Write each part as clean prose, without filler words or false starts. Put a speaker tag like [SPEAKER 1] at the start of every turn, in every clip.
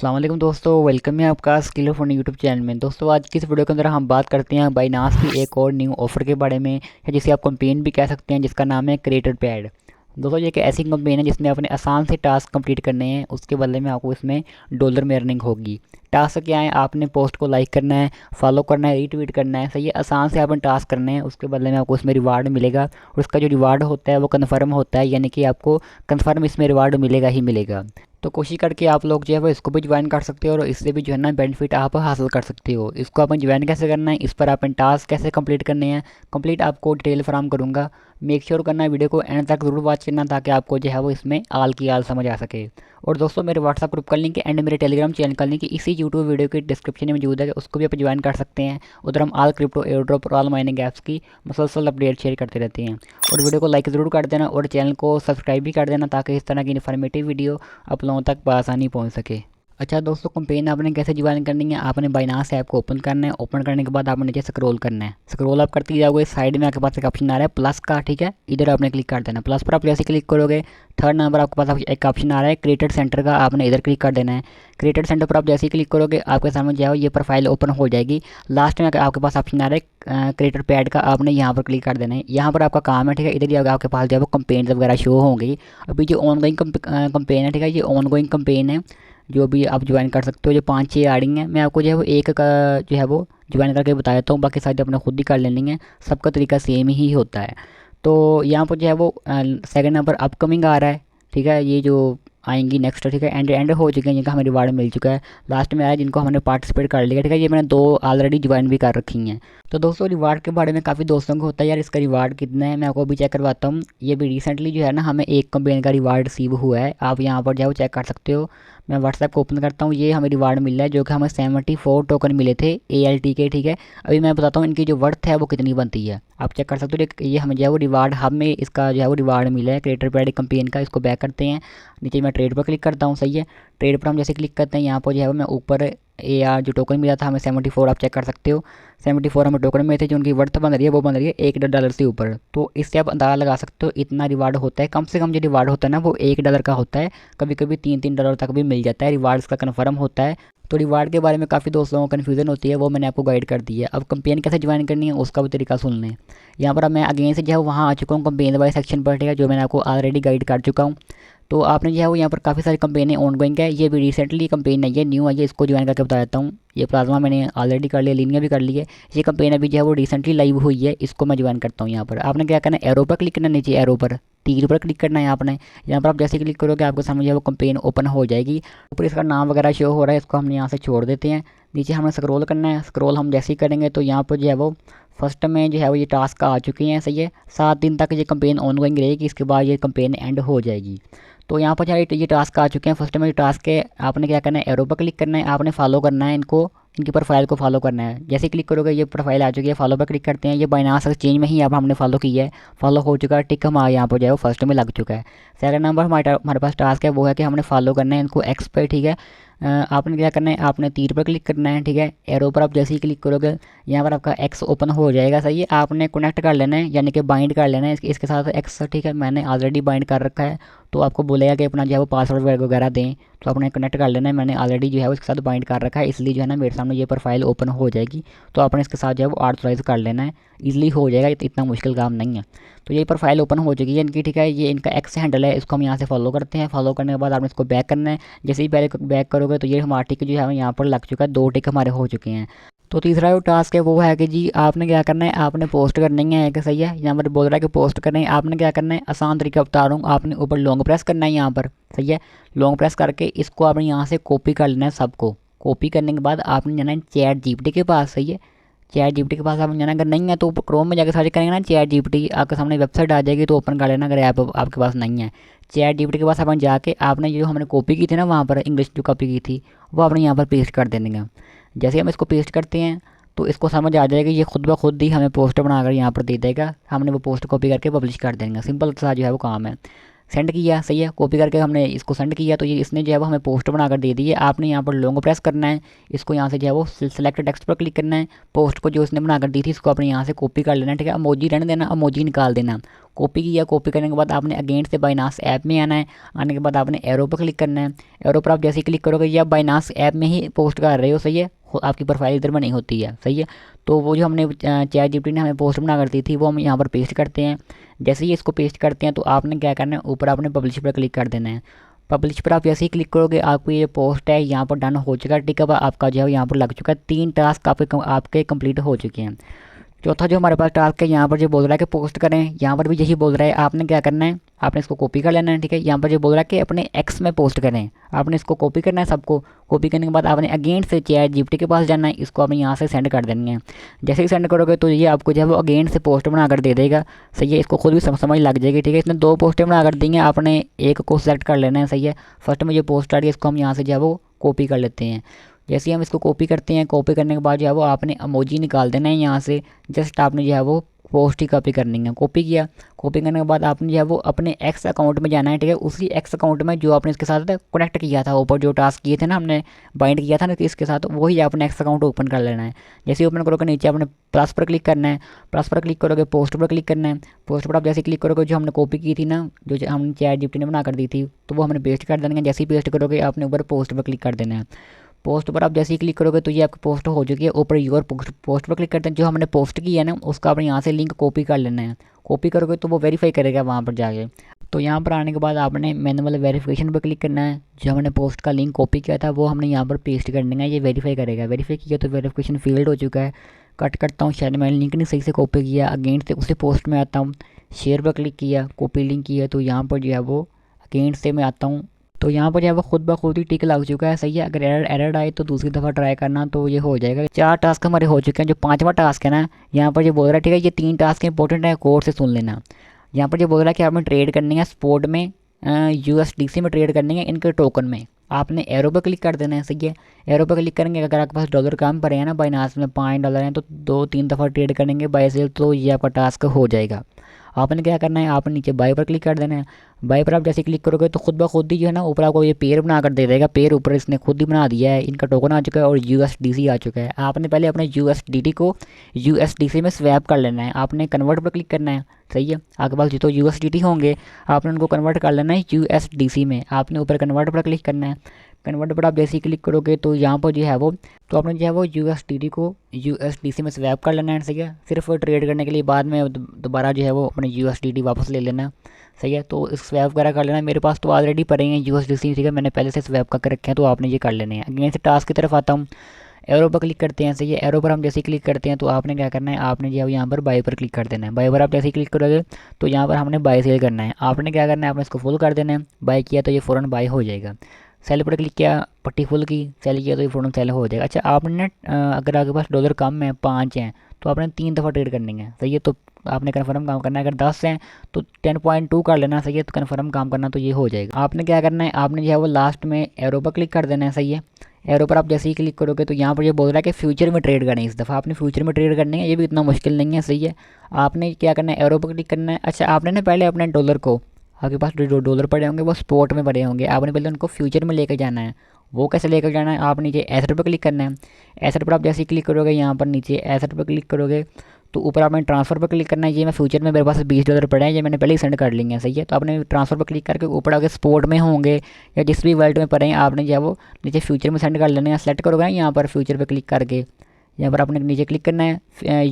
[SPEAKER 1] अस्सलाम वालेकुम दोस्तों, वेलकम है आपका स्किल ऑफ यूट्यूब चैनल में। दोस्तों आज की इस वीडियो के अंदर हम बात करते हैं बाइनांस की एक और न्यू ऑफ़र के बारे में, या जिसे आप कैंपेन भी कह सकते हैं, जिसका नाम है क्रिएटर पैड। दोस्तों ये एक ऐसी कैंपेन है जिसमें अपने आसान से टास्क कंप्लीट करने हैं, उसके बदले में आपको इसमें डॉलर में अर्निंग होगी। टास्क क्या है, आपने पोस्ट को लाइक करना है, फॉलो करना है, रीट्वीट करना है, सही है। आसान से आपने टास्क करने हैं, उसके बदले में आपको इसमें रिवार्ड मिलेगा। और उसका जो रिवार्ड होता है वो कन्फर्म होता है, यानी कि आपको कन्फर्म इसमें रिवार्ड मिलेगा ही मिलेगा। तो कोशिश करके आप लोग जो है वो इसको भी ज्वाइन कर सकते हो और इससे भी जो है ना बेनिफिट आप हासिल कर सकते हो। इसको आपने ज्वाइन कैसे करना है, इस पर आपने टास्क कैसे कंप्लीट करने हैं, कंप्लीट आपको डिटेल फराम करूँगा। मेक श्योर करना है वीडियो को एंड तक ज़रूर वॉच करना, ताकि आपको जो है वो इसमें आल की आल समझ आ सके। और दोस्तों मेरे व्हाट्सअप ग्रुप का लिंक एंड मेरे टेलीग्राम चैनल का लिंक इसी यूट्यूब वीडियो के डिस्क्रिप्शन में मौजूद है, उसको भी आप ज्वाइन कर सकते हैं। उधर हम आल क्रिप्टो एयर ड्रॉप और आल माइनिंग ऐप्स की मुसलसल अपडेट शेयर करते रहते हैं। और वीडियो को लाइक ज़रूर कर देना और चैनल को सब्सक्राइब भी कर देना, ताकि इस तरह की इन्फॉर्मेटिव वीडियो आप लोगों तक बआसानी पहुंच सके। अच्छा दोस्तों, कैंपेन आपने कैसे ज्वाइन करनी है, आपने बाइनांस ऐप को ओपन करना है। ओपन करने के बाद आपने नीचे स्क्रॉल करना है। स्क्रॉल आप करते जाओगे, साइड में आपके पास एक ऑप्शन आ रहा है प्लस का, ठीक है। इधर आपने क्लिक कर देना। प्लस पर आप जैसे क्लिक करोगे, थर्ड नंबर आपके पास एक ऑप्शन आ रहा है क्रिएटर सेंटर का, आपने इधर क्लिक कर देना है। क्रिएटर सेंटर पर आप जैसे ही क्लिक करोगे, आपके सामने जो है ये प्रोफाइल ओपन हो जाएगी। लास्ट में आपके पास ऑप्शन आ रहा है क्रिएटर पैड का, आपने यहाँ पर क्लिक कर देना है। यहाँ पर आपका काम है, ठीक है। इधर ही आपके पास जो है वो कंपेन वगैरह शो होंगी। अभी जो ऑनगोइंग कंपेन है, ठीक है, ये ऑनगोइंग कंपेन है जो भी आप ज्वाइन कर सकते हो। जो 5-6 आ रही हैं, मैं आपको जो है वो एक का जो है वो ज्वाइन करके बता देता हूँ, बाकी सारी अपने खुद ही कर लेनी है। सबका तरीका सेम ही होता है। तो यहाँ पर जो है वो सेकंड नंबर अपकमिंग आ रहा है, ठीक है। ये जो आएंगी नेक्स्ट, ठीक है, एंड एंड हो चुके हैं, जिनका हमें रिवार्ड मिल चुका है। लास्ट में आया जिनको हमने पार्टिसिपेट कर लिया, ठीक है। ये मैंने 2 ऑलरेडी ज्वाइन भी कर रखी हैं। तो दोस्तों रिवार्ड के बारे में काफ़ी दोस्तों को होता है यार, इसका रिवार्ड कितना है, मैं आपको अभी चेक करवाता हूँ। ये भी रिसेंटली जो है ना हमें एक कंपेन का रिवार्ड रिसीव हुआ है, आप यहाँ पर जाओ चेक कर सकते हो। मैं व्हाट्सएप को ओपन करता हूँ, ये हमें रिवार्ड मिल रहा है, जो कि हमें 74 टोकन मिले थे ALT के, ठीक है। अभी मैं बताता हूँ इनकी जो वर्थ है वो कितनी बनती है, आप चेक कर सकते हो। ये हमें जो है वो रिवार्ड, हमें इसका जो है वो रिवार्ड मिला है क्रिएटर पैड कंपेन का। इसको बैक करते हैं, नीचे मैं ट्रेड पर क्लिक करता हूँ, सही है। ट्रेड पर हम जैसे क्लिक करते हैं, यहाँ पर जो है वो मैं ऊपर जो टोकन मिला था हमें 74, आप चेक कर सकते हो। 74 हमें टोकन में थे, जो उनकी वर्थ बन रही है वो बन रही है $1 से ऊपर। तो इससे आप अंदाज़ा लगा सकते हो इतना रिवार्ड होता है। कम से कम जो रिवार्ड होता है ना वो $1 का होता है, कभी कभी $3-3 तक भी मिल जाता है। रिवार्ड्स का कन्फर्म होता है। तो रिवार्ड के बारे में काफ़ी दोस्तों को कन्फ्यूजन होती है, वो मैंने आपको गाइड कर दी है। अब कंपेन कैसे ज्वाइन करनी है उसका भी तरीका सुन लें। यहाँ पर अब मैं अगेन से जो है वहाँ आ चुका हूँ कंपेन वाले सेक्शन पर, ठीक है, जो मैंने आपको ऑलरेडी गाइड कर चुका हूँ। तो आपने जो है वो यहाँ पर काफ़ी सारी कंपेनें ऑन गोइंग है। ये भी रिसेंटली कंपेन नहीं है, न्यू है ये, इसको ज्वाइन करके बता देता हूँ। ये प्लाज्मा मैंने ऑलरेडी कर लिया, लीनिया भी कर ली है। ये कंपेन अभी जो है वो रिसेंटली लाइव हुई है, इसको मैं ज्वाइन करता हूँ। यहाँ पर आपने क्या करना है, एरो पर क्लिक करना, नीचे एरो पर तीर पर क्लिक करना है आपने। यहाँ पर आप जैसे क्लिक करोगे आपके सामने जो है वो कंपेन ओपन हो जाएगी। ऊपर इसका नाम वगैरह शो हो रहा है, इसको हम यहाँ से छोड़ देते हैं। नीचे हमें स्क्रॉल करना है, स्क्रॉल हम जैसे ही करेंगे तो यहाँ पर जो है वो फर्स्ट में जो है वो ये टास्क आ चुके हैं, सही है। 7 दिन तक ये कंपेन ऑन गोइंग रहेगी, इसके बाद ये कंपेन एंड हो जाएगी। तो यहाँ पर ये टास्क आ चुके हैं। फर्स्ट में जो टास्क है, आपने क्या करना है, एरो पर क्लिक करना है, आपने फॉलो करना है इनको, इनकी प्रोफाइल को फॉलो करना है। जैसे क्लिक करोगे ये प्रोफाइल आ चुकी है, फॉलो पर क्लिक करते हैं। ये बाइनांस एक्सचेंज में ही अब हमने फॉलो किया है, फॉलो हो चुका है, टिक हमारे यहाँ पर जो है वो फर्स्ट में लग चुका है। सेकंड नंबर हमारे पास टास्क है, वो है कि हमने फॉलो करना है इनको एक्स पे, ठीक है। आपने क्या करना है, आपने तीर पर क्लिक करना है, ठीक है। एरो पर आप जैसे ही क्लिक करोगे यहाँ पर आपका एक्स ओपन हो जाएगा, सही है। आपने कनेक्ट कर लेना है, यानी कि बाइंड कर लेना है इसके साथ एक्स, ठीक है। मैंने ऑलरेडी बाइंड कर रखा है। तो आपको बोलेगा कि अपना जो है वो पासवर्ड वगैरह दें, तो आपने कनेक्ट कर लेना है। मैंने ऑलरेडी जो है उसके साथ बाइंड कर रखा है, इसलिए जो है ना मेरे सामने ये प्रोफाइल ओपन हो जाएगी। तो आपने इसके साथ जो है वो ऑथराइज कर लेना है, ईजिली हो जाएगा, इतना मुश्किल काम नहीं है। तो ये प्रोफाइल ओपन हो चुकी है इनकी, ठीक है। ये इनका एक्स हैंडल है, इसको हम यहाँ से फॉलो करते हैं। फॉलो करने के बाद आपने इसको बैक करना है। जैसे ही पहले बैक करोगे तो ये हमारा टिक जो है यहाँ पर लग चुका है, 2 टिक हमारे हो चुके हैं। तो तीसरा जो टास्क है वो है कि जी आपने क्या करना है, आपने पोस्ट करनी है, कि सही है। यहाँ पर बोल रहा है कि पोस्ट करना है, आपने क्या करना है, आसान तरीका बता रहा हूँ। आपने ऊपर लॉन्ग प्रेस करना है यहाँ पर, सही है। लॉन्ग प्रेस करके इसको आपने यहाँ से कॉपी कर लेना है सबको। कॉपी करने के बाद आपने जाना है चैट जीपीटी के पास, सही है। चैट जीपीटी के पास आपने जाना, अगर नहीं है तो क्रोम में जाकर सर्च करेंगे ना चैट जीपीटी, आपके सामने वेबसाइट आ जाएगी, तो ओपन कर लेना अगर ऐप आपके पास नहीं है। चैट जीपीटी के पास आपने जाके आपने जो हमने कॉपी की थी ना वहाँ पर, इंग्लिश जो कॉपी की थी वो आपने यहाँ पर पेस्ट कर देनी है। जैसे हम इसको पेस्ट करते हैं तो इसको समझ आ जाएगा, ये खुद ब खुद ही हमें पोस्ट बनाकर यहाँ पर दे देगा। हमने वो पोस्ट कॉपी करके पब्लिश कर देंगे, सिंपल सा जो है वो काम है। सेंड किया, सही है, कॉपी करके हमने इसको सेंड किया तो ये इसने जो है वो हमें पोस्ट बनाकर दे दी है। आपने यहाँ पर लॉन्ग प्रेस करना है, इसको यहाँ से जो है वो सेलेक्ट टेक्स्ट पर क्लिक करना है, पोस्ट को जो इसने बनाकर दी थी इसको आपने यहाँ से कॉपी कर लेना है, ठीक है, इमोजी रहने देना, इमोजी निकाल देना। कॉपी किया, कॉपी करने के बाद आपने अगेंस्ट से बाइनांस ऐप में आना है, आने के बाद आपने एरो पर क्लिक करना है। एरो पर आप जैसे ही क्लिक करोगे ये आप बाइनांस ऐप में ही पोस्ट कर रहे हो, सही है, आपकी प्रोफाइल इधर बनी होती है, सही है। तो वो जो हमने चैट जीपीटी ने हमें पोस्ट बना कर दी थी वो हम यहाँ पर पेस्ट करते हैं। जैसे ही इसको पेस्ट करते हैं तो आपने क्या करना है, ऊपर आपने पब्लिश पर क्लिक कर देना है। पब्लिश पर आप जैसे ही क्लिक करोगे आपको ये पोस्ट है यहाँ पर डन हो चुका है, ठीक है, आपका जो है यहाँ पर लग चुका है, 3 टास्क आपके कंप्लीट हो चुके हैं। चौथा जो हमारे पास टास्क है यहाँ पर जो बोल रहा है कि पोस्ट करें, यहाँ पर भी यही बोल रहा है, आपने क्या करना है, आपने इसको कॉपी कर लेना है, ठीक है। यहाँ पर जो बोल रहा है कि अपने एक्स में पोस्ट करें, आपने इसको कॉपी करना है सबको। कॉपी करने के बाद आपने अगेन से चैट जीपीटी के पास जाना है, इसको आपने यहाँ से सेंड कर देनी है। जैसे ही सेंड करोगे तो ये आपको जो है वो अगेन से पोस्ट बना कर दे देगा, सही है, इसको खुद भी समझ लग जाएगी, ठीक है। इसने 2 पोस्टें बना कर दी हैं, आपने एक को सिलेक्ट कर लेना है, सही है। फर्स्ट में जो पोस्ट आ रही है इसको हम यहाँ से जो है वो कॉपी कर लेते हैं। जैसे ही हम इसको कॉपी करते हैं, कॉपी करने के बाद जो है वो आपने इमोजी निकाल देना है यहाँ से, जस्ट आपने जो है वो पोस्ट ही कॉपी करनी है। कॉपी किया, कॉपी करने के बाद आपने जो है वो अपने एक्स अकाउंट में जाना है, ठीक है, उसी एक्स अकाउंट में जो आपने इसके साथ कनेक्ट किया था, ऊपर जो टास्क किए थे ना हमने, बाइंड किया था ना इसके साथ, वही आपने एक्स अकाउंट ओपन कर लेना है। जैसे ही ओपन करोगे नीचे आपने प्लस पर क्लिक करना है, प्लस पर क्लिक करोगे पोस्ट पर क्लिक करना है। पोस्ट पर आप जैसे क्लिक करोगे जो हमने कॉपी की थी ना, जो हमने चैट जीपीटी ने बना कर दी थी, तो वो हमने पेस्ट कर देना है। जैसे ही पेस्ट करोगे आपने ऊपर पोस्ट पर क्लिक कर देना है। पोस्ट पर आप जैसे ही क्लिक करोगे तो ये आपकी पोस्ट हो चुकी है। ऊपर यूर पोस्ट पर क्लिक करते हैं, जो हमने पोस्ट की है ना उसका आपने यहाँ से लिंक कॉपी कर लेना है। कॉपी करोगे तो वो वेरीफाई करेगा वहाँ पर जाके। तो यहाँ पर आने के बाद आपने मैनुअल वेरिफिकेशन पर क्लिक करना है, जो हमने पोस्ट का लिंक कॉपी किया था वो हमने यहाँ पर पेस्ट करना है, ये वेरीफाई करेगा। वेरीफाई किया तो वेरिफिकेशन फेल्ड हो चुका है। कट करता हूँ, शायद मैंने लिंक नहीं सही से कॉपी किया। अगेंस्ट से उसी पोस्ट में आता हूँ, शेयर पर क्लिक किया, कॉपी लिंक किया, तो यहाँ पर जो है वो अगेंस्ट से मैं आता हूँ, तो यहाँ पर जो है वो खुद ब खुद ही टिक लग चुका है, सही है। अगर एरर आए तो दूसरी दफ़ा ट्राई करना तो ये हो जाएगा। 4 टास्क हमारे हो चुके हैं। जो 5वां टास्क है ना, यहाँ पर ये बोल रहा है, ठीक है, ये 3 टास्क इंपॉर्टेंट है, कोड से सुन लेना। यहाँ पर ये बोल रहा है कि आपने ट्रेड करनी है स्पॉट में, USDC में ट्रेड करनी है, इनके टोकन में। आपने एरो पर क्लिक कर देना है, सही है। एरो पर क्लिक करेंगे, अगर आपके पास डॉलर कम पड़े हैं ना, बाइनांस में $5 हैं, तो 2-3 दफ़ा ट्रेड करेंगे बाय सेल, तो ये आपका टास्क हो जाएगा। आपने क्या करना है, आपने नीचे बाय पर क्लिक कर देना है। बाय पर आप जैसे क्लिक करोगे तो खुद ब खुद ही जो है ना ऊपर आपको ये पेयर बना कर दे देगा। पेयर ऊपर इसने खुद ही बना दिया है, इनका टोकन आ चुका है और USDC आ चुका है। आपने पहले अपने USDT को USDC में स्वैप कर लेना है। आपने कन्वर्ट पर क्लिक करना है, सही है। आपके पास जितने USDT होंगे आपने उनको कन्वर्ट कर लेना है USDC में। आपने ऊपर कन्वर्ट पर क्लिक करना है। कन्वर्ट पर आप जैसे ही क्लिक करोगे तो यहाँ पर जो है वो, तो आपने जो है वो USDT को USDC में स्वैप कर लेना है, सही है। सिर्फ ट्रेड करने के लिए बाद में दोबारा जो है वो अपने USDT वापस ले लेना, सही है। तो इस स्वैप वगैरह कर लेना। मेरे पास तो ऑलरेडी पड़े हैं USDC, ठीक है, मैंने पहले से स्वैप करके रखे हैं, तो आपने ये कर लेने हैं। अगेन से टास्क की तरफ आता हूँ, एरो पर क्लिक करते हैं, सही है। एरो पर हम जैसे ही क्लिक करते हैं तो आपने क्या करना है, आपने जो है यहाँ पर बाय पर क्लिक कर देना है। बाय पर आप जैसे ही क्लिक करोगे तो यहाँ पर हमने बाय सेल करना है। आपने क्या करना है, आपने इसको फुल कर देना है। बाय किया तो ये फ़ौरन बाय हो जाएगा। सेल पर क्लिक किया, पट्टी फुल की, सेल किया तो ये फ़ौरन सेल हो जाएगा। अच्छा, आपने अगर आपके पास डॉलर कम है, 5 हैं, तो आपने 3 दफ़ा ट्रेड करनी है, सही है। तो आपने कन्फर्म काम करना है। अगर 10 हैं तो 10.2 कर लेना, सही है। तो कन्फर्म काम करना तो ये हो जाएगा। आपने क्या करना है, आपने जो है वो लास्ट में एरो पर क्लिक कर देना है, सही है। एरो पर आप जैसे ही क्लिक करोगे तो यहाँ पर ये बोल रहा है कि फ्यूचर में ट्रेड करना है। इस दफ़ा आपने फ्यूचर में ट्रेड करनी है, ये भी इतना मुश्किल नहीं है, सही है। आपने क्या करना है, एरो पर क्लिक करना है। अच्छा, आपने ना पहले अपने डॉलर को, आपके पास जो डॉलर पड़े होंगे वो स्पॉट में पड़े होंगे, आपने पहले उनको फ्यूचर में लेकर जाना है। वो कैसे लेकर जाना है, आप नीचे एसेट पर क्लिक करना है। एसेट पर आप जैसे ही क्लिक करोगे, यहाँ पर नीचे एसेट पर क्लिक करोगे तो ऊपर आपने ट्रांसफ़र पर क्लिक करना है। ये मैं फ्यूचर में मेरे पास $20 पड़े हैं, ये मैंने पहले ही सेंड कर लिए हैं, सही है। तो आपने ट्रांसफ़र पर क्लिक करके ऊपर आगे स्पॉट में होंगे या जिस भी वॉलेट में पड़े हैं, आपने जो है वो नीचे फ्यूचर में सेंड कर लेना है। सेलेक्ट करोगे ना यहाँ पर फ्यूचर पर क्लिक करके, यहाँ पर आपने नीचे क्लिक करना है,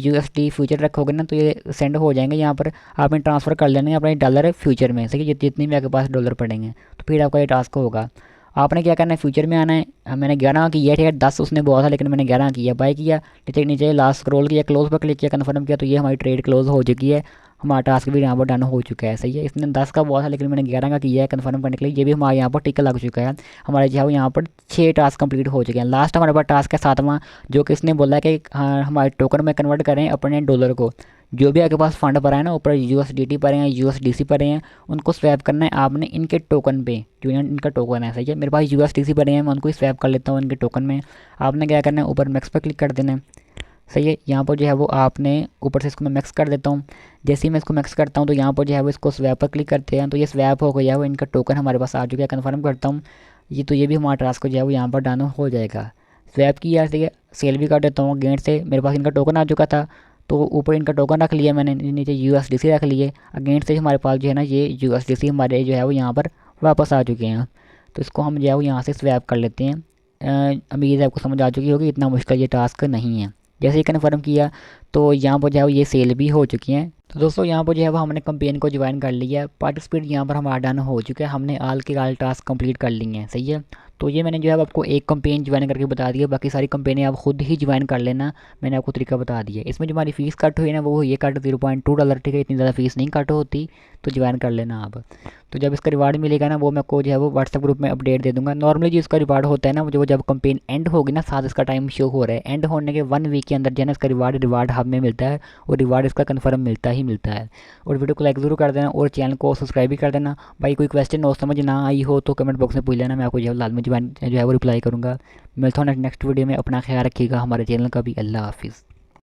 [SPEAKER 1] USD फ्यूचर रखोगे ना तो ये सेंड हो जाएंगे। यहाँ पर आपने ट्रांसफ़र कर लेना है अपने डॉलर फ्यूचर में, सही है, जितनी भी आपके पास डॉलर पड़ेंगे। तो फिर आपका ये टास्क होगा। आपने क्या करना है, फ्यूचर में आना है। मैंने 11 किया, ठीक है, 10 उसने बोला था लेकिन मैंने 11 किया। बाय किया, नीचे नीचे लास्ट स्क्रॉल किया, क्लोज पर क्लिक किया, कन्फर्म किया, तो ये हमारी ट्रेड क्लोज हो चुकी है। हमारा टास्क भी यहाँ पर डन हो चुका है, सही है। इसने 10 का बोला था लेकिन मैंने 11 का किया है कन्फर्म करने के लिए। ये भी हमारे यहाँ पर टिक लग चुका है। हमारे जो है यहाँ पर 6 टास्क कंप्लीट हो चुके हैं। लास्ट हमारे पास टास्क है 7वां, जो कि इसने बोला है कि हाँ हमारे टोकन में कन्वर्ट करें अपने डॉलर को। जो भी आपके पास फंड पड़ा है ना, ऊपर USDT पड़े हैं, USDC पड़े हैं, उनको स्वैप करना है आपने इनके टोकन पे, जो इनका टोकन है, सही है। मेरे पास USDC पड़े हैं, मैं उनको ही स्वैप कर लेता हूँ इनके टोकन में। आपने क्या करना है, ऊपर मैक्स पर क्लिक कर देना है। सही है। यहाँ पर जो है वो आपने ऊपर से इसको मैं मिक्स कर देता हूँ। जैसे ही मैं इसको मिक्स करता हूँ तो यहाँ पर जो है वो इसको स्वैप पर क्लिक करते हैं, तो ये स्वैप हो गया है वो, इनका टोकन हमारे पास आ चुका है। कन्फर्म करता हूँ ये, तो ये भी हमारा टास्क जो है वो यहाँ पर डन हो जाएगा। स्वैप किया, ठीक है। सेल भी कर देता हूँ गेट से, मेरे पास इनका टोकन आ चुका था, तो ऊपर इनका टोकन रख लिया मैंने, नीचे USDC रख लिए। अगेंस्ट से हमारे पास जो है ना ये USDC हमारे जो है वो यहाँ पर वापस आ चुके हैं। तो इसको हम जो है वो यहाँ से स्वैप कर लेते हैं। उम्मीद है आपको समझ आ चुकी होगी, इतना मुश्किल ये टास्क नहीं है। जैसे ही कन्फर्म किया तो यहाँ पर जो है वो ये सेल भी हो चुकी हैं। तो दोस्तों यहाँ पर जो है वो हमने कैंपेन को ज्वाइन कर लिया है। पार्टिसिपेट यहाँ पर हमारा डन हो चुका है, हमने आल के आल टास्क कंप्लीट कर लिए हैं। सही है। तो ये मैंने जो है आपको एक कैंपेन ज्वाइन करके बता दिया, बाकी सारी कैंपेनें आप खुद ही ज्वाइन कर लेना। मैंने आपको तरीका बता दिया। इसमें जो हमारी फ़ीस कट हुई ना वो ये कट $0.2, ठीक है। इतनी ज़्यादा फीस नहीं कट होती, तो ज्वाइन कर लेना आप। तो जब इसका रिवार्ड मिलेगा ना वो मैं आपको जो है वो व्हाट्सएप ग्रुप में अपडेट दे दूंगा। नॉर्मली जो इसका रिवार्ड होता है ना, जो जब कैंपेन एंड होगी ना, साथ इसका टाइम शो हो रहा है, एंड होने के 1 वीक के अंदर जो है ना इसका रिवार्ड हमें मिलता है, और रिवार्ड इसका कन्फर्म मिलता ही मिलता है। और वीडियो को लाइक ज़रूर कर देना और चैनल को सब्सक्राइब भी कर देना। भाई कोई क्वेश्चन हो, समझ ना आई हो तो कमेंट बॉक्स में पूछ लेना, मैं आपको जो है लाजमी जो है वो रिप्लाई करूँगा। मिलता हूँ नेक्स्ट वीडियो में। अपना ख्याल रखिएगा, हमारे चैनल का भी। अल्लाह हाफिज़।